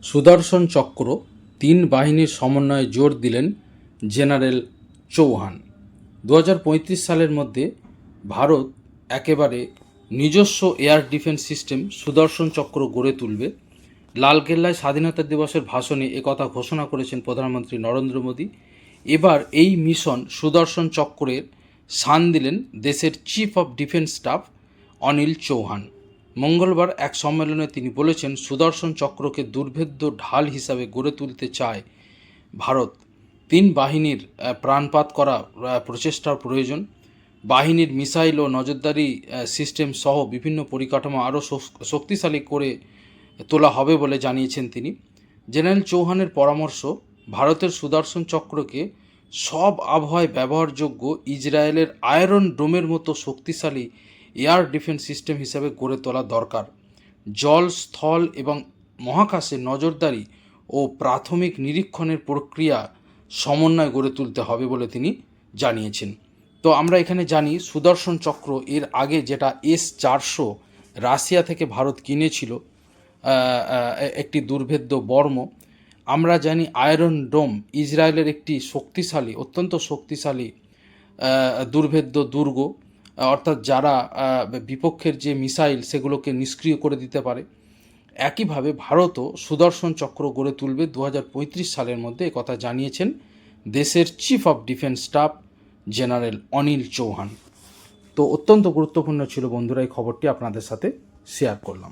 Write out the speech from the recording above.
সুদর্শন চক্র তিন বাহিনীর সমন্বয়ে জোর দিলেন জেনারেল চৌহান। 2035 সালের মধ্যে ভারত একেবারে নিজস্ব এয়ার ডিফেন্স সিস্টেম সুদর্শন চক্র গড়ে তুলবে। লালকেল্লায় স্বাধীনতা দিবসের ভাষণে একথা ঘোষণা করেছেন প্রধানমন্ত্রী নরেন্দ্র মোদী। এবার এই মিশন সুদর্শন চক্রের শান দিলেন দেশের chief of defence staff Anil Chauhan. মঙ্গলবার এক সম্মেলনে তিনি বলেছেন, সুদর্শন চক্রকে দুর্ভেদ্য ঢাল হিসাবে গড়ে তুলতে চায় ভারত। তিন বাহিনীর প্রাণপাত করা প্রচেষ্টার প্রয়োজন। বাহিনীর মিসাইল ও নজরদারি সিস্টেম সহ বিভিন্ন পরিকাঠামো আরও শক্তিশালী করে তোলা হবে বলে জানিয়েছেন তিনি। জেনারেল চৌহানের পরামর্শ, ভারতের সুদর্শন চক্রকে সব আবহাওয়ায় ব্যবহারযোগ্য ইসরায়েলের আয়রন ডোমের মতো শক্তিশালী এয়ার ডিফেন্স সিস্টেম হিসাবে গড়ে তোলা দরকার। জল, স্থল এবং মহাকাশে নজরদারি ও প্রাথমিক নিরীক্ষণের প্রক্রিয়া সমন্বয় গড়ে তুলতে হবে বলে তিনি জানিয়েছেন। তো আমরা এখানে জানি সুদর্শন চক্র এর আগে যেটা S-400 রাশিয়া থেকে ভারত কিনেছিল, একটি দুর্ভেদ্য বর্ম। আমরা জানি আয়রন ডোম ইসরায়েলের একটি শক্তিশালী, অত্যন্ত শক্তিশালী দুর্ভেদ্য দুর্গ, অর্থাৎ যারা বিপক্ষের যে মিসাইল সেগুলোকে নিষ্ক্রিয় করে দিতে পারে। একইভাবে ভারতও সুদর্শন চক্র গড়ে তুলবে 2035 সালের মধ্যে, একথা জানিয়েছেন দেশের chief of defence staff general Anil Chauhan. তো অত্যন্ত গুরুত্বপূর্ণ ছিল বন্ধুরা, এই খবরটি আপনাদের সাথে শেয়ার করলাম।